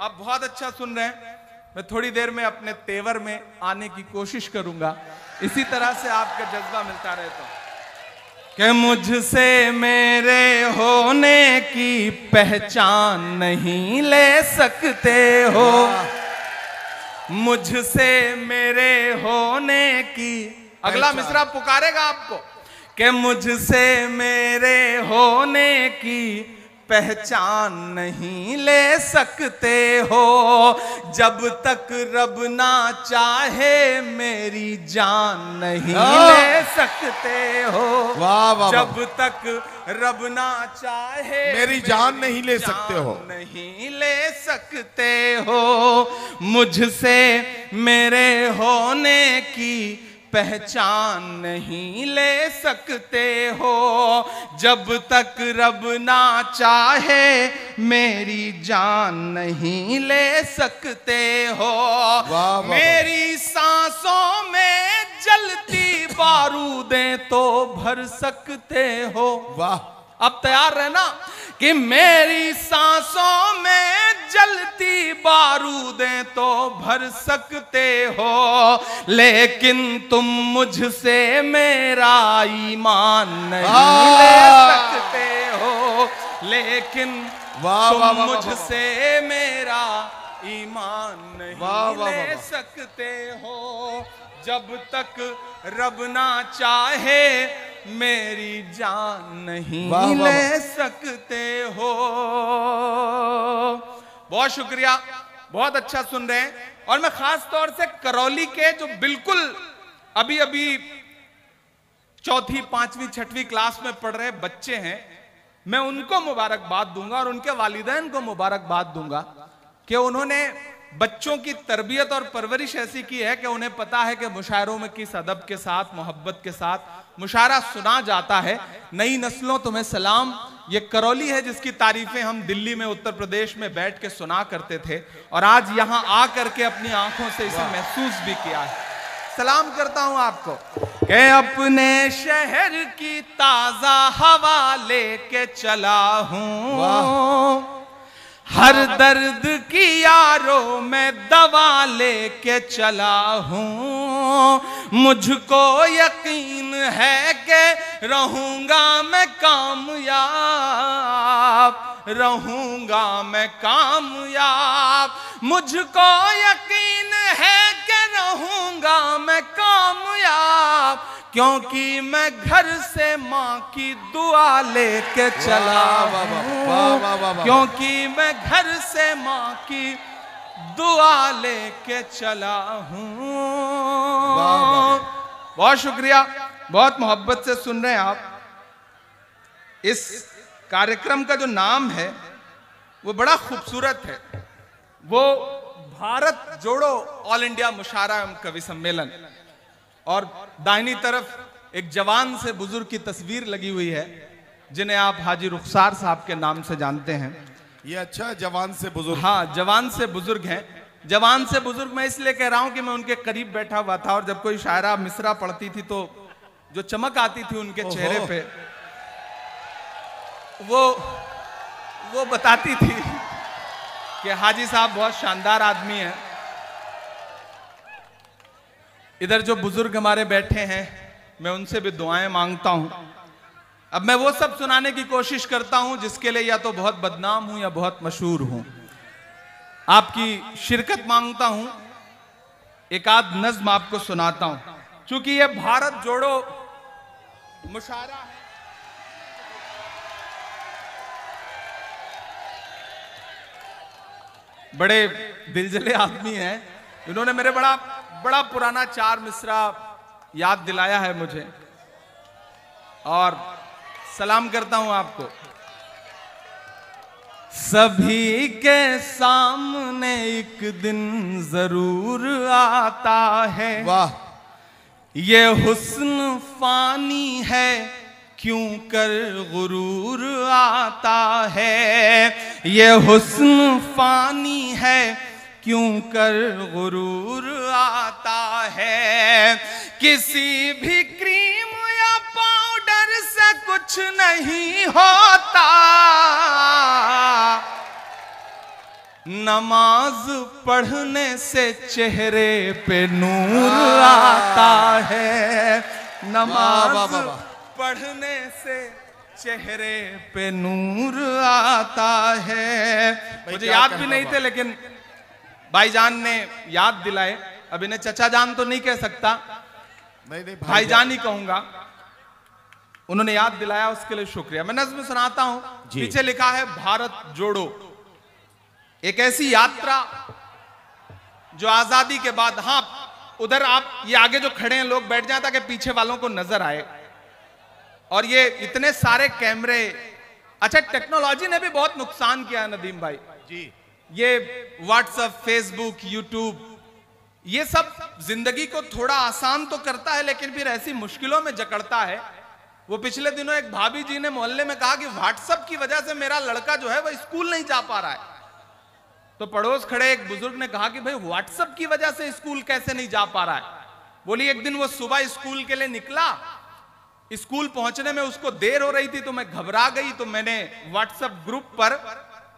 आप बहुत अच्छा सुन रहे हैं। मैं थोड़ी देर में अपने तेवर में आने की कोशिश करूंगा, इसी तरह से आपका जज्बा मिलता रहे तो। कि मुझसे मेरे होने की पहचान नहीं ले सकते हो, मुझसे मेरे होने की। अगला मिसरा पुकारेगा आपको कि मुझसे मेरे होने की पहचान नहीं ले सकते हो, जब तक रब ना चाहे मेरी जान नहीं ले सकते हो। वाह वाह, जब तक रब ना चाहे मेरी जान नहीं ले सकते हो, नहीं ले सकते हो। मुझसे मेरे होने की पहचान नहीं ले सकते हो, जब तक रब ना चाहे मेरी जान नहीं ले सकते हो। वाह, मेरी सांसों में जलती बारूदें तो भर सकते हो। वाह, अब तैयार रहना कि मेरी सांसों में जलती बारूदें तो भर सकते हो, लेकिन तुम मुझसे मेरा ईमान नहीं ले सकते हो। लेकिन तुम मुझसे मेरा ईमान नहीं ले सकते हो, जब तक रब ना चाहे मेरी जान नहीं ले सकते हो। बहुत शुक्रिया, बहुत अच्छा सुन रहे हैं। और मैं खास तौर से करौली के जो बिल्कुल अभी अभी चौथी, पांचवी, छठवीं क्लास में पढ़ रहे बच्चे हैं, मैं उनको मुबारकबाद दूंगा और उनके वालिदैन को मुबारकबाद दूंगा कि उन्होंने बच्चों की तरबियत और परवरिश ऐसी की है कि उन्हें पता है कि मुशायरों में किस अदब के साथ, मोहब्बत के साथ मुशायरा सुना जाता है। नई नस्लों तुम्हें सलाम। ये करौली है जिसकी तारीफें हम दिल्ली में, उत्तर प्रदेश में बैठ के सुना करते थे, और आज यहां आकर के अपनी आंखों से इसे महसूस भी किया है। सलाम करता हूं आपको कि अपने शहर की ताजा हवा लेके चला हूं, हर दर्द की यारों में दवा लेके चला हूं। मुझको यकीन है कि रहूंगा मैं कामयाब, रहूंगा मैं कामयाब। मुझको यकीन है कि रहूंगा मैं कामयाब, क्योंकि मैं घर से माँ की दुआ लेके चला हूँ, क्योंकि मैं घर से माँ की दुआ लेके चला हूँ। बहुत शुक्रिया, बहुत मोहब्बत से सुन रहे हैं आप। इस कार्यक्रम का जो नाम है वो बड़ा खूबसूरत है, वो भारत जोड़ो ऑल इंडिया मुशायरा एवं कवि सम्मेलन। और दाहिनी तरफ एक जवान से बुजुर्ग की तस्वीर लगी हुई है, जिन्हें आप हाजी रुखसार साहब के नाम से जानते हैं। ये अच्छा, जवान से बुजुर्ग। हाँ, जवान से बुजुर्ग हैं। जवान से बुजुर्ग मैं इसलिए कह रहा हूं कि मैं उनके करीब बैठा हुआ था, और जब कोई शायरा मिसरा पढ़ती थी तो जो चमक आती थी उनके चेहरे पे, वो बताती थी कि हाजी साहब बहुत शानदार आदमी हैं। इधर जो बुजुर्ग हमारे बैठे हैं, मैं उनसे भी दुआएं मांगता हूं। अब मैं वो सब सुनाने की कोशिश करता हूं जिसके लिए या तो बहुत बदनाम हूं या बहुत मशहूर हूं। आपकी शिरकत मांगता हूं, एक आध नज्म आपको सुनाता हूं। चूंकि ये भारत जोड़ो मुशायरा है, बड़े दिलजले आदमी हैं, इन्होंने मेरे बड़ा पुराना 4 मिसरा याद दिलाया है मुझे, और सलाम करता हूं आपको। सभी के सामने एक दिन जरूर आता है, वाह, ये हुस्न फानी है क्यों कर गुरूर आता है। ये हुस्न फानी है क्यों कर गुरूर आता है। किसी भी क्रीम या पाउडर से कुछ नहीं होता, नमाज पढ़ने से चेहरे पे नूर आता है, नमाज पढ़ने से चेहरे पे नूर आता है। मुझे याद भी नहीं थे, लेकिन भाईजान ने याद दिलाए। अब इन्हें चचा जान तो नहीं कह सकता, नहीं भाईजान ही कहूंगा। उन्होंने याद दिलाया, उसके लिए शुक्रिया। मैं नज़्म सुनाता हूं। पीछे लिखा है भारत जोड़ो, एक ऐसी यात्रा जो आजादी के बाद, हाँ उधर आप ये आगे जो खड़े हैं लोग बैठ जाए ताकि पीछे वालों को नजर आए। और ये इतने सारे कैमरे, अच्छा टेक्नोलॉजी ने भी बहुत नुकसान किया है नदीम भाई जी। ये व्हाट्सएप, फेसबुक, यूट्यूब, ये सब जिंदगी को थोड़ा आसान तो करता है, लेकिन फिर ऐसी मुश्किलों में जकड़ता है। वो पिछले दिनों एक भाभी जी ने मोहल्ले में कहा कि व्हाट्सएप की वजह से मेरा लड़का जो है वो स्कूल नहीं जा पा रहा है। तो पड़ोस खड़े एक बुजुर्ग ने कहा कि भाई व्हाट्सएप की वजह से स्कूल कैसे नहीं जा पा रहा है। बोली एक दिन वो सुबह स्कूल के लिए निकला, स्कूल पहुंचने में उसको देर हो रही थी, तो मैं घबरा गई, तो मैंने व्हाट्सएप ग्रुप पर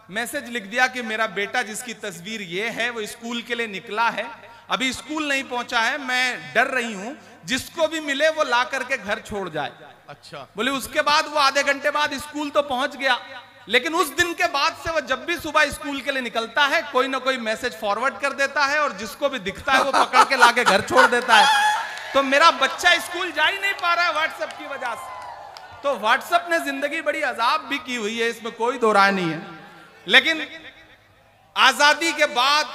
मैसेज लिख दिया कि मेरा बेटा जिसकी तस्वीर ये है वो स्कूल के लिए निकला है, अभी स्कूल नहीं पहुंचा है, मैं डर रही हूं, जिसको भी मिले वो ला करके घर छोड़ जाए। अच्छा। बोले उसके बाद वो आधे घंटे बाद स्कूल तो पहुंच गया, लेकिन उस दिन के बाद से वो जब भी सुबह स्कूल के लिए निकलता है कोई ना कोई मैसेज फॉरवर्ड कर देता है, और जिसको भी दिखता है वो पकड़ के लाके घर छोड़ देता है। तो मेरा बच्चा स्कूल जा ही नहीं पा रहा है व्हाट्सएप की वजह से। तो व्हाट्सएप ने जिंदगी बड़ी अजाब भी की हुई है, इसमें कोई दो राय नहीं है। लेकिन आजादी के बाद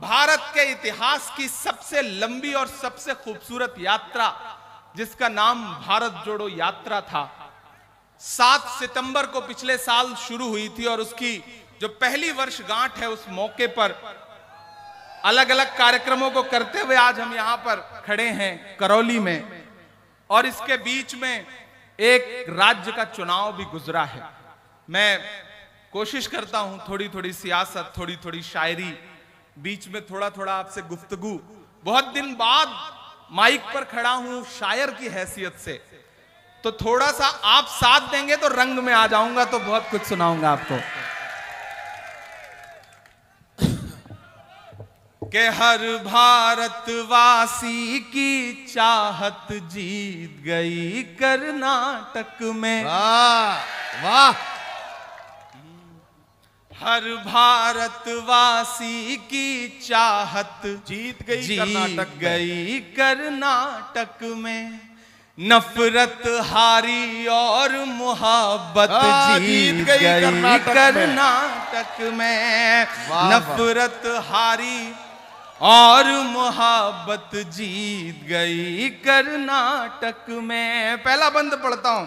भारत के इतिहास की सबसे लंबी और सबसे खूबसूरत यात्रा, जिसका नाम भारत जोड़ो यात्रा था, 7 सितंबर को पिछले साल शुरू हुई थी। और उसकी जो पहली वर्षगांठ है, उस मौके पर अलग अलग कार्यक्रमों को करते हुए आज हम यहां पर खड़े हैं करौली में। और इसके बीच में एक राज्य का चुनाव भी गुजरा है। मैं कोशिश करता हूं थोड़ी थोड़ी सियासत, थोड़ी थोड़ी शायरी, बीच में थोड़ा थोड़ा आपसे गुफ्तगू। बहुत दिन बाद माइक पर खड़ा हूं शायर की हैसियत से, तो थोड़ा सा आप साथ देंगे तो रंग में आ जाऊंगा, तो बहुत कुछ सुनाऊंगा आपको। कि हर भारतवासी की चाहत जीत गई कर्नाटक में। वाह वाह। हर भारतवासी की चाहत जीत गई कर्नाटक में। नफरत हारी और मोहब्बत जीत गई कर्नाटक में। नफरत हारी और मोहब्बत जीत गई कर्नाटक में। पहला बंद पढ़ता हूं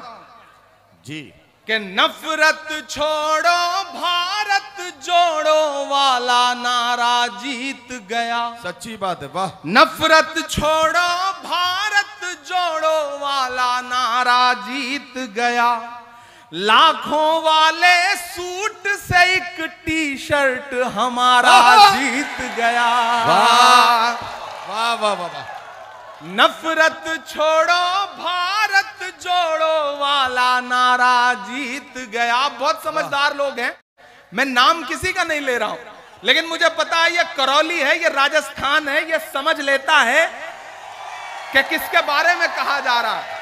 जी। कि नफरत छोड़ो भारत जोड़ो वाला नारा जीत गया। सच्ची बात है, वाह। नफरत छोड़ो भारत जोड़ो वाला नारा जीत गया। लाखों वाले सूट से एक टी शर्ट हमारा जीत गया। वाह वाह वाह वाह। नफरत छोड़ो भारत जोड़ो वाला नारा जीत गया। बहुत समझदार लोग हैं, मैं नाम किसी का नहीं ले रहा हूं, लेकिन मुझे पता है ये करौली है, ये राजस्थान है, ये समझ लेता है कि किसके बारे में कहा जा रहा है।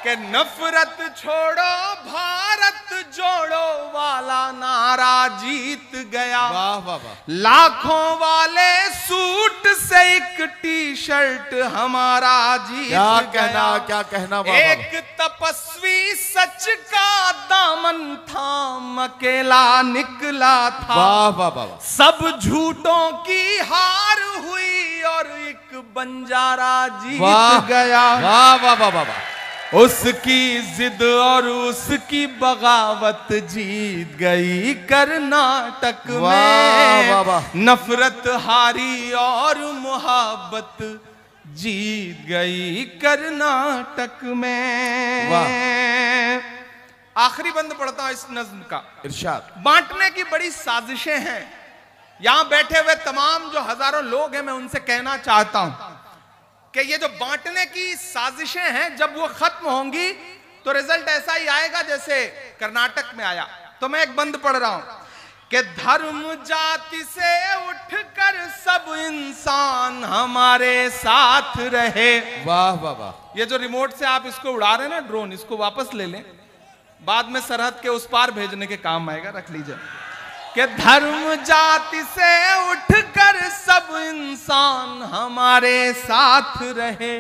कि नफरत छोड़ो भारत जोड़ो वाला नारा जीत गया। वाह वाह वाह। लाखों वाले सूट से एक टी शर्ट हमारा जीत गया। क्या कहना वाह। एक तपस्वी सच का दामन थाम अकेला निकला था। वाह वाह वाह। सब झूठों की हार हुई और एक बंजारा जीत गया। वाह वाह वाह वाह। उसकी जिद और उसकी बगावत जीत गई कर्नाटक में। वाह वाह। नफरत हारी और मोहब्बत जीत गई कर्नाटक में। आखिरी बंद पढ़ता हूं इस नज्म का। इरशाद। बांटने की बड़ी साजिशें हैं। यहां बैठे हुए तमाम जो हजारों लोग हैं, मैं उनसे कहना चाहता हूं कि ये जो बांटने की साजिशें हैं, जब वो खत्म होंगी तो रिजल्ट ऐसा ही आएगा जैसे कर्नाटक में आया। तो मैं एक बंद पढ़ रहा हूं कि धर्म जाति से उठकर सब इंसान हमारे साथ रहे। वाह वाह वाह। ये जो रिमोट से आप इसको उड़ा रहे हैं ना ड्रोन, इसको वापस ले लें, बाद में सरहद के उस पार भेजने के काम आएगा, रख लीजिए। कि धर्म जाति से उठकर सब इंसान हमारे साथ रहे,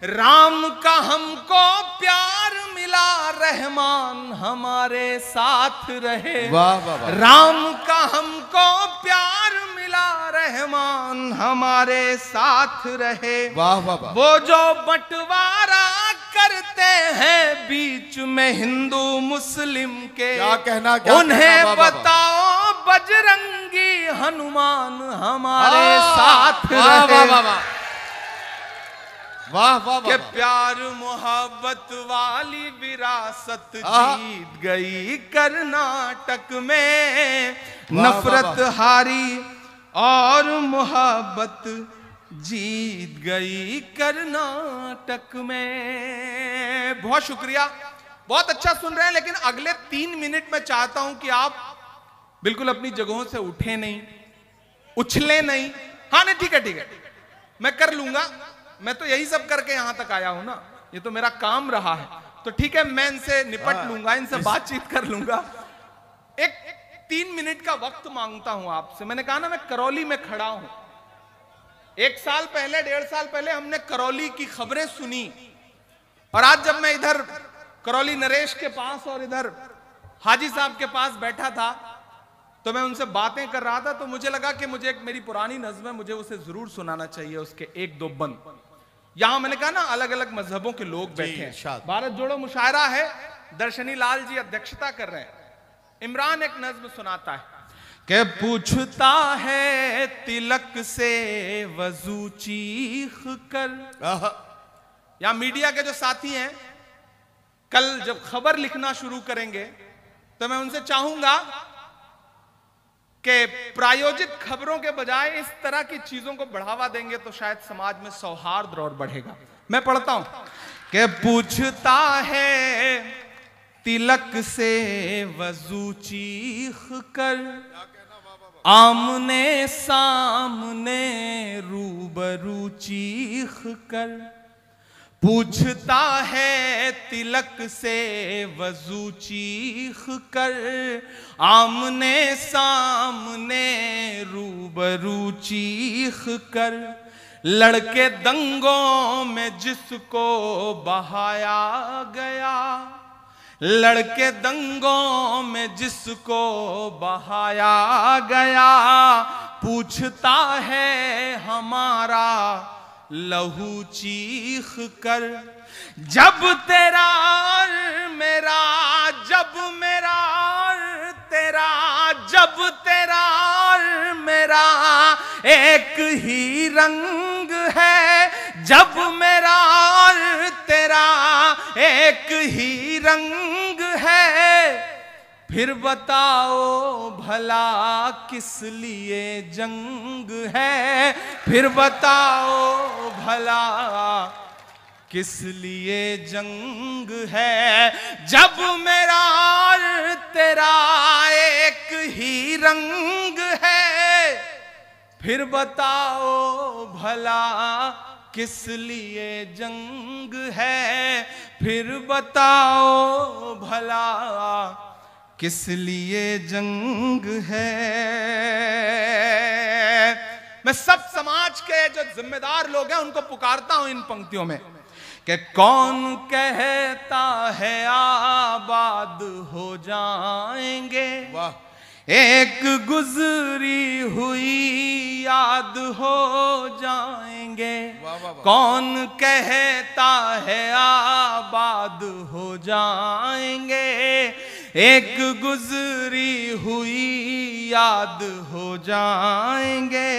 राम का हमको प्यार मिला, रहमान हमारे साथ रहे। वाह वाह वाह। राम का हमको प्यार मिला, रहमान हमारे साथ रहे। वाह वाह वाह। वो जो बंटवारा करते हैं बीच में हिंदू मुस्लिम के, क्या कहना, क्या उन्हें कहना, वाह, वाह, वाह। बताओ बजरंगी हनुमान हमारे साथ वाह वाह रहे। वाह वाह वाह वाह कि वाह। प्यार मोहब्बत वाली विरासत जीत गई कर्नाटक में, वाह, नफरत वाह, वाह। हारी और मोहब्बत जीत गई कर्नाटक में। बहुत शुक्रिया, बहुत अच्छा सुन रहे हैं, लेकिन अगले 3 मिनट में चाहता हूं कि आप बिल्कुल अपनी जगहों से उठे नहीं, उछले नहीं। हाँ नहीं, ठीक है ठीक है, मैं कर लूंगा, मैं तो यही सब करके यहां तक आया हूं ना, ये तो मेरा काम रहा है, तो ठीक है मैं इनसे निपट लूंगा, इनसे बातचीत कर लूंगा। एक 3 मिनट का वक्त मांगता हूं आपसे। मैंने कहा ना मैं करौली में खड़ा हूं, 1 साल पहले 1.5 साल पहले हमने करौली की खबरें सुनी, और आज जब मैं इधर करौली नरेश के पास और इधर हाजी साहब के पास बैठा था तो मैं उनसे बातें कर रहा था, तो मुझे लगा कि मुझे एक मेरी पुरानी नज़्म है, मुझे उसे जरूर सुनाना चाहिए, उसके 1-2 बंद। यहां मैंने कहा ना अलग अलग मजहबों के लोग बैठे हैं, भारत जोड़ो मुशायरा है, दर्शनी लाल जी अध्यक्षता कर रहे हैं। इमरान एक नज्म सुनाता है कि पूछता है तिलक से वजू चीख कर। या मीडिया के जो साथी हैं, कल जब खबर लिखना शुरू करेंगे तो मैं उनसे चाहूंगा कि प्रायोजित खबरों के बजाय इस तरह की चीजों को बढ़ावा देंगे तो शायद समाज में सौहार्द और बढ़ेगा। मैं पढ़ता हूं कि पूछता है तिलक से वजू चीख कर, आमने सामने रूबरू चीख कर। पूछता है तिलक से वजू चीख कर, आमने सामने रूबरू चीख कर। लड़के दंगों में जिसको बहाया गया, लड़के दंगों में जिसको बहाया गया, पूछता है हमारा लहू चीख कर। जब तेरा मेरा, जब मेरा तेरा, जब तेरा मेरा एक ही रंग है, जब मेरा तेरा एक ही रंग है, फिर बताओ भला किस लिए जंग है, फिर बताओ भला किस लिए जंग है। जब मेरा तेरा एक ही रंग है, फिर बताओ भला किस लिए जंग है, फिर बताओ भला किस लिए जंग है। मैं सब समाज के जो जिम्मेदार लोग हैं उनको पुकारता हूं इन पंक्तियों में कि कौन कहता है आबाद हो जाएंगे, एक गुजरी हुई याद हो जाएंगे। कौन कहता है आबाद हो जाएंगे, एक गुजरी हुई याद हो जाएंगे।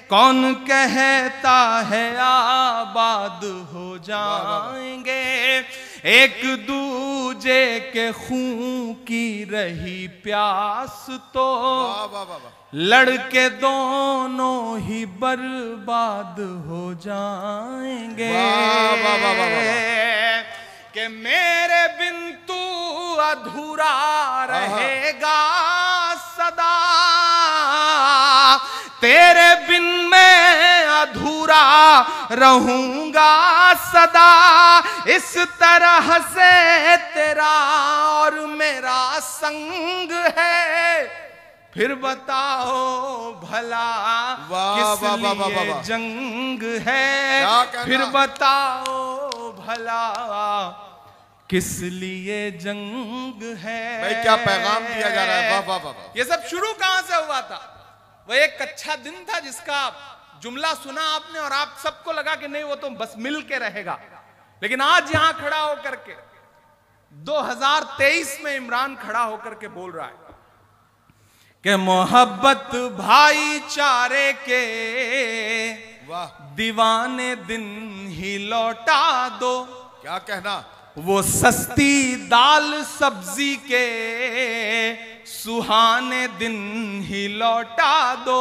कौन कहता है आबाद हो जाएंगे, एक दूजे के खून की रही प्यास तो लड़के दोनों ही बर्बाद हो जाएंगे। कि मेरे बिन तू अधूरा रहेगा सदा, तेरे बिन मैं अधूरा रहूंगा सदा। इस तरह से तेरा और मेरा संग है, फिर बताओ भला किस लिए जंग है, फिर बताओ भला किस लिए जंग है। भाई क्या पैगाम दिया जा रहा है, वाह वाह वाह। ये सब शुरू कहां से हुआ था? वह एक कच्चा दिन था जिसका जुमला सुना आपने और आप सबको लगा कि नहीं वो तो बस मिल के रहेगा। लेकिन आज यहां खड़ा होकर के 2023 में इमरान खड़ा होकर के बोल रहा है कि मोहब्बत भाईचारे के दीवाने दिन ही लौटा दो। क्या कहना? वो सस्ती दाल सब्जी के सुहाने दिन ही लौटा दो।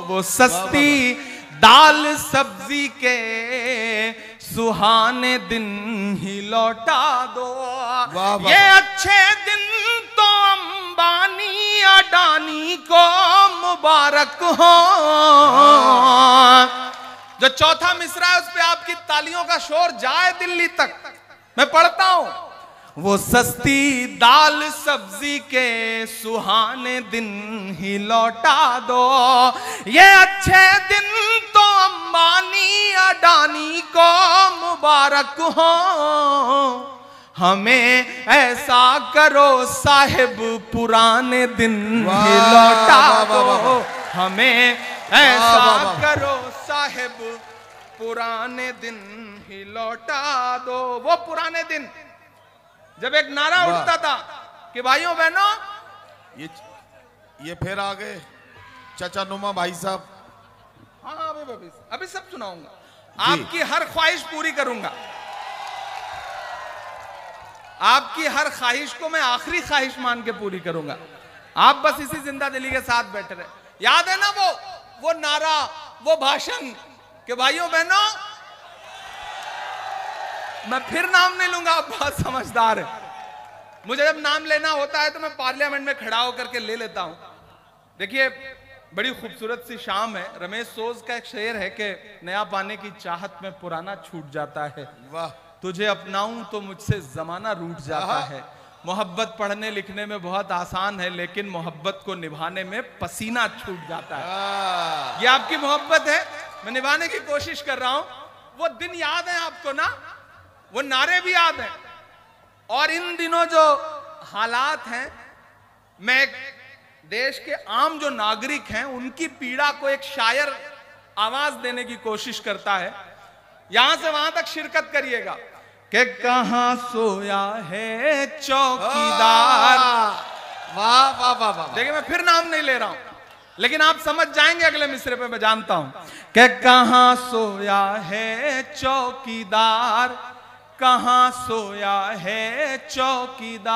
वो सस्ती दाल सब्जी के सुहाने दिन ही लौटा दो। ये अच्छे दिन तो अंबानी अडानी को मुबारक हो। जो चौथा मिसरा है उस पे आपकी तालियों का शोर जाए दिल्ली तक। मैं पढ़ता हूं, वो सस्ती दाल सब्जी के सुहाने दिन ही लौटा दो। ये अच्छे दिन तो अंबानी अडानी को मुबारक हो। हमें ऐसा करो साहिब पुराने दिन ही लौटा दो। हमें ऐसा करो साहिब पुराने दिन ही लौटा दो। वो पुराने दिन जब एक नारा उठता था कि भाइयों बहनों, ये फिर आ गए चाचा नुमा भाई साहब। हाँ अभी सब सुनाऊंगा। आपकी हर ख्वाहिश पूरी करूंगा। आपकी हर ख्वाहिश को मैं आखिरी ख्वाहिश मान के पूरी करूंगा। आप बस इसी जिंदा दिली के साथ बैठे रहे। याद है ना वो नारा, वो भाषण कि भाइयों बहनों, मैं फिर नाम नहीं लूंगा, आप बहुत समझदार है। मुझे जब नाम लेना होता है तो मैं पार्लियामेंट में खड़ा होकर के ले लेता हूं। देखिए बड़ी खूबसूरत सी शाम है। रमेश सोज का एक शेर है कि नया पाने की चाहत में पुराना छूट जाता है। वाह। तुझे अपनाऊं तो मुझसे जमाना रूठ जाता है। मोहब्बत पढ़ने लिखने में बहुत आसान है, लेकिन मोहब्बत को निभाने में पसीना छूट जाता है। ये आपकी मोहब्बत है, मैं निभाने की कोशिश कर रहा हूं। वो दिन याद है आपको ना? वो नारे भी याद हैं। और इन दिनों जो हालात हैं, मैं देश के आम जो नागरिक हैं उनकी पीड़ा को एक शायर आवाज देने की कोशिश करता है। यहां से वहां तक शिरकत करिएगा कि कहां सोया है चौकीदार। वाह वाह वाह वाह। देखिए मैं फिर नाम नहीं ले रहा हूं, लेकिन आप समझ जाएंगे अगले मिसरे पे। मैं जानता हूं कि कहां सोया है चौकीदार, कहां सोया है चौकीदार,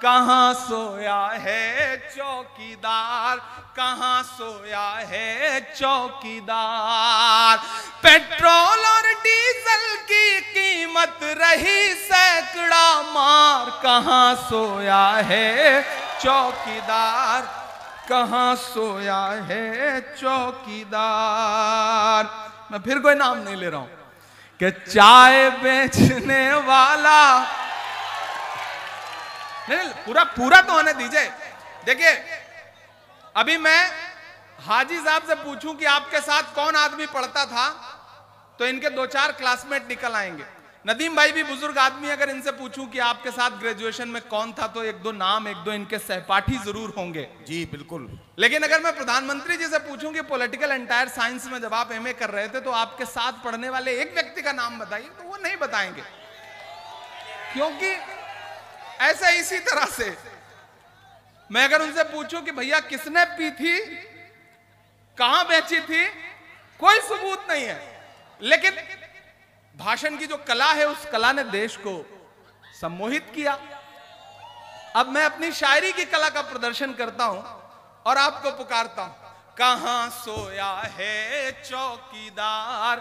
कहां सोया है चौकीदार, कहां सोया है चौकीदार। पेट्रोल और डीजल की कीमत रही सैकड़ा मार, कहां सोया है चौकीदार, कहां सोया है चौकीदार। मैं फिर कोई नाम नहीं ले रहा हूं कि चाय बेचने वाला, नहीं पूरा तो होने दीजिए। देखिए अभी मैं हाजी साहब से पूछूं कि आपके साथ कौन आदमी पढ़ता था तो इनके 2-4 क्लासमेट निकल आएंगे। नदीम भाई भी बुजुर्ग आदमी, अगर इनसे पूछूं कि आपके साथ ग्रेजुएशन में कौन था तो 1-2 नाम, 1-2 इनके सहपाठी जरूर होंगे। जी बिल्कुल। लेकिन अगर मैं प्रधानमंत्री जी से पूछूं कि पॉलिटिकल एंटायर साइंस में जब आप एमए कर रहे थे तो आपके साथ पढ़ने वाले एक व्यक्ति का नाम बताइए, तो वो नहीं बताएंगे। क्योंकि ऐसे इसी तरह से मैं अगर उनसे पूछूं कि भैया किसने पी थी, कहां बेची थी, कोई सबूत नहीं है। लेकिन भाषण की जो कला है उस कला ने देश को सम्मोहित किया। अब मैं अपनी शायरी की कला का प्रदर्शन करता हूं और आपको पुकारता हूं। कहां सोया है चौकीदार,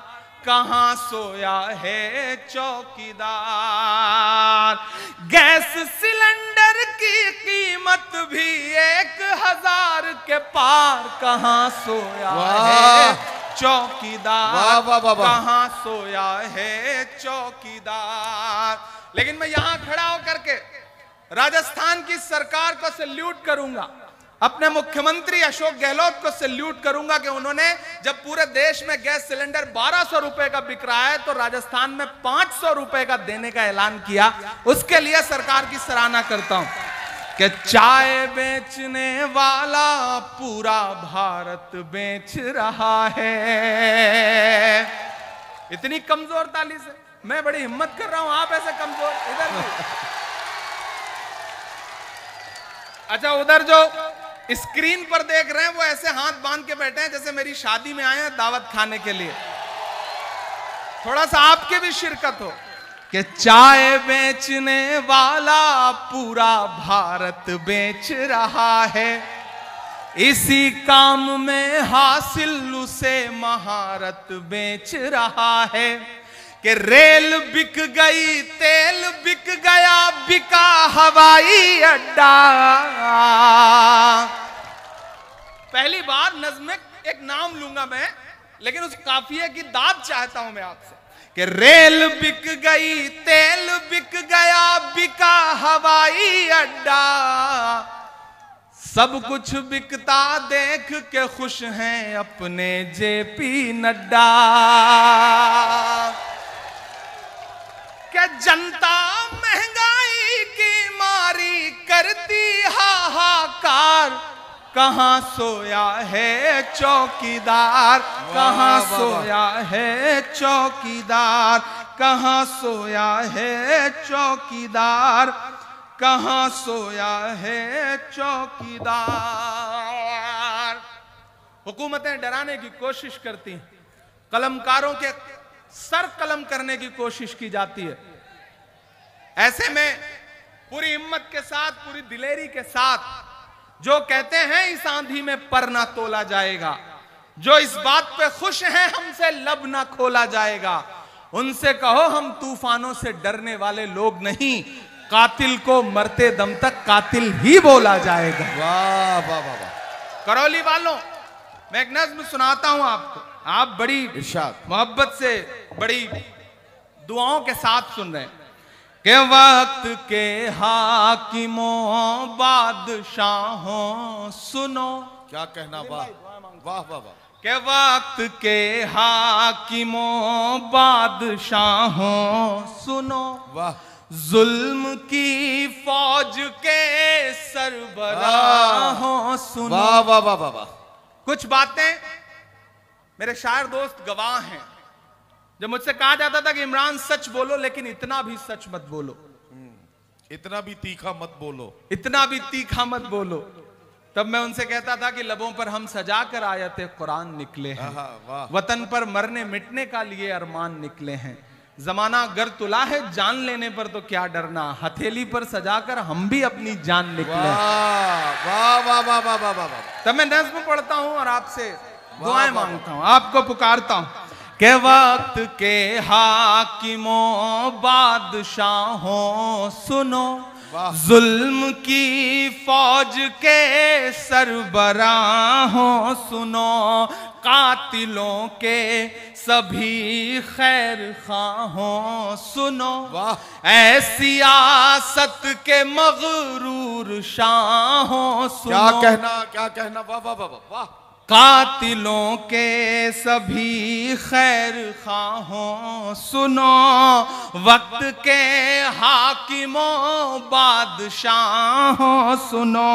कहां सोया है चौकीदार। गैस सिलेंडर की कीमत भी 1000 के पार। कहाँ सोया है चौकीदार, वाह वाह वाह वाह। कहाँ सोया है चौकीदार। लेकिन मैं यहां खड़ा होकर के राजस्थान की सरकार को सैल्यूट करूंगा, अपने मुख्यमंत्री अशोक गहलोत को सैल्यूट करूंगा कि उन्होंने जब पूरे देश में गैस सिलेंडर 1200 रुपए का बिक रहा है तो राजस्थान में 500 रुपए का देने का ऐलान किया। उसके लिए सरकार की सराहना करता हूं कि चाय बेचने वाला पूरा भारत बेच रहा है। इतनी कमजोर ताली से मैं बड़ी हिम्मत कर रहा हूं, आप ऐसे कमजोर इधर नहीं। अच्छा, उधर जो स्क्रीन पर देख रहे हैं वो ऐसे हाथ बांध के बैठे हैं जैसे मेरी शादी में आए हैं दावत खाने के लिए। थोड़ा सा आपके भी शिरकत हो कि चाय बेचने वाला पूरा भारत बेच रहा है, इसी काम में हासिल उसे महारत बेच रहा है। कि रेल बिक गई, तेल बिक गया, बिका हवाई अड्डा। पहली बार नज़्म में एक नाम लूंगा मैं, लेकिन उस काफिये की दाद चाहता हूं मैं आपसे कि रेल बिक गई, तेल बिक गया, बिका हवाई अड्डा। सब कुछ बिकता देख के खुश हैं अपने जेपी नड्डा। क्या जनता महंगाई की मारी करती हाहाकार। कहाँ सोया है चौकीदार, कहाँ सोया है चौकीदार, कहाँ सोया है चौकीदार, कहाँ सोया है चौकीदार। हुकूमतें डराने की कोशिश करती हैं, कलमकारों के सर कलम करने की कोशिश की जाती है। ऐसे में पूरी हिम्मत के साथ, पूरी दिलेरी के साथ जो कहते हैं इस आंधी में पर ना तोला जाएगा, जो इस बात पे खुश हैं हमसे लब ना खोला जाएगा, उनसे कहो हम तूफानों से डरने वाले लोग नहीं, कातिल को मरते दम तक कातिल ही बोला जाएगा। वाह वाह वाह वाह। करौली वालों, मैं एक नज़्म सुनाता हूं आपको, आप बड़ी इरशाद मोहब्बत से, बड़ी दुआओं के साथ सुन रहे हैं कि वक्त के हाकिमों बादशाहों सुनो। क्या कहना, वाह वाह वाह वाह। के वक्त के हाकिमों बादशाहों सुनो, वाह। जुल्म की फौज के सरबराहों सुनो। वाह वाह वाह वाह वाह। कुछ बातें मेरे शायर दोस्त गवाह हैं। जब मुझसे कहा जाता था कि इमरान सच बोलो, लेकिन इतना भी सच मत बोलो, इतना भी तीखा मत बोलो, इतना भी तीखा मत बोलो, तब मैं उनसे कहता था कि लबों पर हम सजा कर आयते कुरान निकले हैं, वतन पर मरने मिटने का लिए अरमान निकले हैं। जमाना गर तुला है जान लेने पर तो क्या डरना, हथेली पर सजाकर हम भी अपनी जान निकले। वाह वाह वाह वाह वाह वाह वाह। तब मैं नज़्म पढ़ता हूं और आपसे दुआएं मांगता हूं, आपको पुकारता हूं के वक्त के हाकिमों बादशाहों सुनो, जुल्म की फौज के सरबराहों सुनो, कातिलों के सभी खैर खाहों सुनो, ऐ सियासत के मगरूर शाहों सुनो। क्या कहना, वाह वाह वाह वाह। कातिलों के सभी खैर खाहों सुनो, वक्त के हाकिमों बादशाहों सुनो,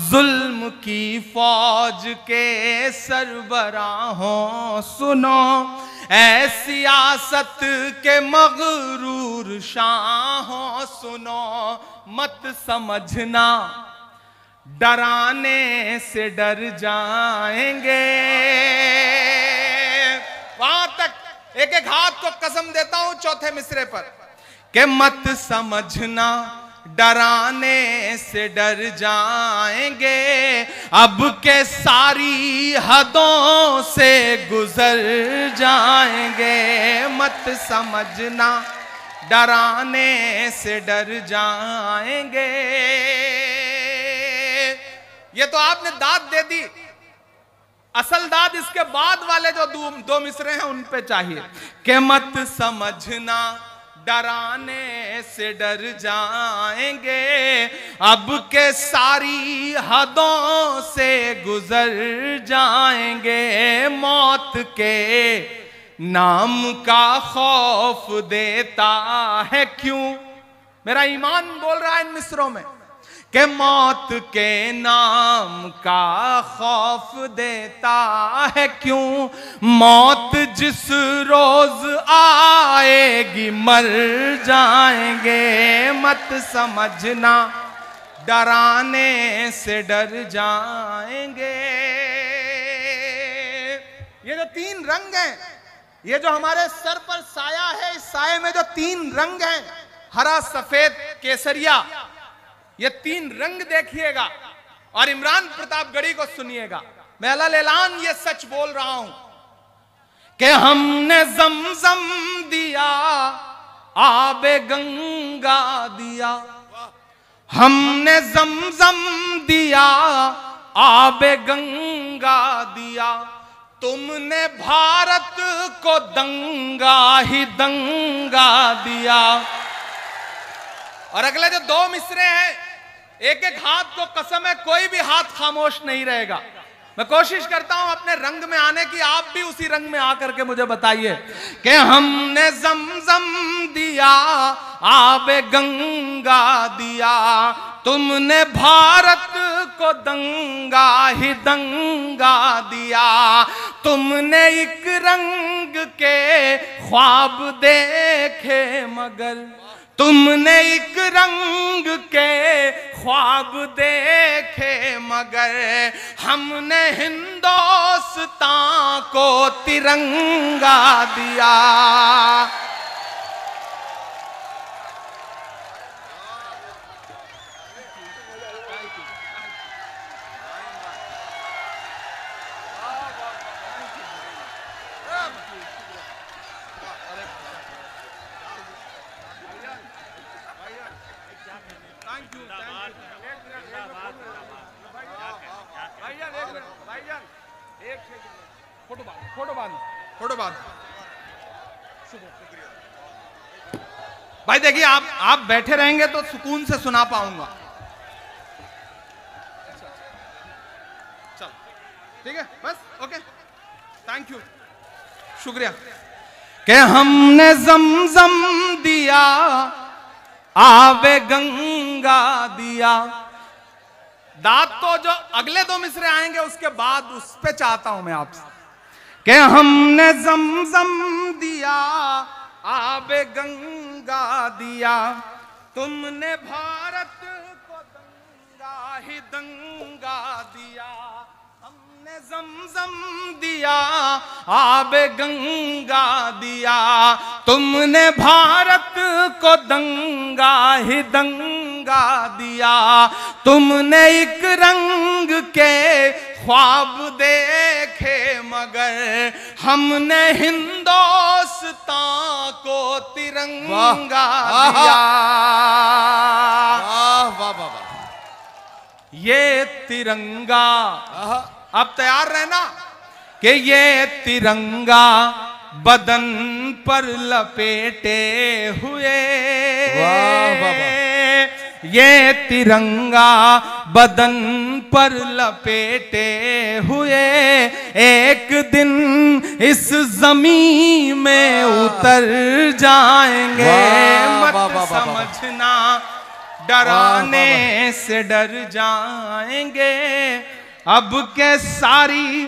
जुल्म की फौज के सरबराहों सुनो, ऐ सियासत के मगरूर शाहों सुनो। मत समझना डराने से डर जाएंगे। वहां तक एक एक हाथ को कसम देता हूं चौथे मिसरे पर कि मत समझना डराने से डर जाएंगे, अब के सारी हदों से गुजर जाएंगे। मत समझना डराने से डर जाएंगे। ये तो आपने दाद दे दी, असल दाद इसके बाद वाले जो दो मिसरे हैं उन पे चाहिए कि मत समझना डराने से डर जाएंगे, अब के सारी हदों से गुजर जाएंगे। मौत के नाम का खौफ देता है क्यों, मेरा ईमान बोल रहा है इन मिसरों में कि मौत के नाम का खौफ देता है क्यों। मौत जिस रोज आएगी मर जाएंगे, मत समझना डराने से डर जाएंगे। ये जो तीन रंग हैं, ये जो हमारे सर पर साया है, इस साये में जो तीन रंग हैं, हरा सफेद केसरिया, ये तीन रंग देखिएगा और इमरान प्रतापगढ़ी को सुनिएगा। मैं अल्लाह ये सच बोल रहा हूं कि हमने जमजम दिया, आबे गंगा दिया, हमने जमजम दिया, आबे गंगा दिया, तुमने भारत को दंगा ही दंगा दिया। और अगले जो दो मिसरे हैं, एक एक हाथ को कसम है कोई भी हाथ खामोश नहीं रहेगा। मैं कोशिश करता हूं अपने रंग में आने की, आप भी उसी रंग में आकर के मुझे बताइए कि हमने जमजम दिया, आबे गंगा दिया, तुमने भारत को दंगा ही दंगा दिया, तुमने एक रंग के ख्वाब देखे मगर, तुमने एक रंग के ख्वाब देखे मगर, हमने हिंदुस्तान को तिरंगा दिया। फोटो बाद भाई देखिए, आप बैठे रहेंगे तो सुकून से सुना पाऊंगा। चल ठीक है, बस ओके, थैंक यू, शुक्रिया। कि हमने जमजम दिया, आबे गंगा दिया। दाद तो जो अगले दो मिसरे आएंगे उसके बाद उस पे चाहता हूं मैं आपसे कि हमने जमजम दिया, आबे गंगा दिया, तुमने भारत को दंगा ही दंगा दिया, हमने जमजम दिया, आबे गंगा दिया, तुमने भारत को दंगा ही दंगा दिया, तुमने एक रंग के ख्वाब देखे मगर, हमने हिंदुस्तान को तिरंगा दिया। वाह वाह वाह, ये तिरंगा, अब तैयार रहना कि ये तिरंगा बदन पर लपेटे हुए, वाह वाह, ये तिरंगा बदन पर लपेटे हुए, एक दिन इस जमीन में उतर जाएंगे। मत समझना डराने से डर जाएंगे, अब के सारी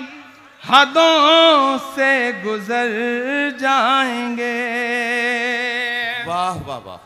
हदों से गुजर जाएंगे। वाह वाह वाह।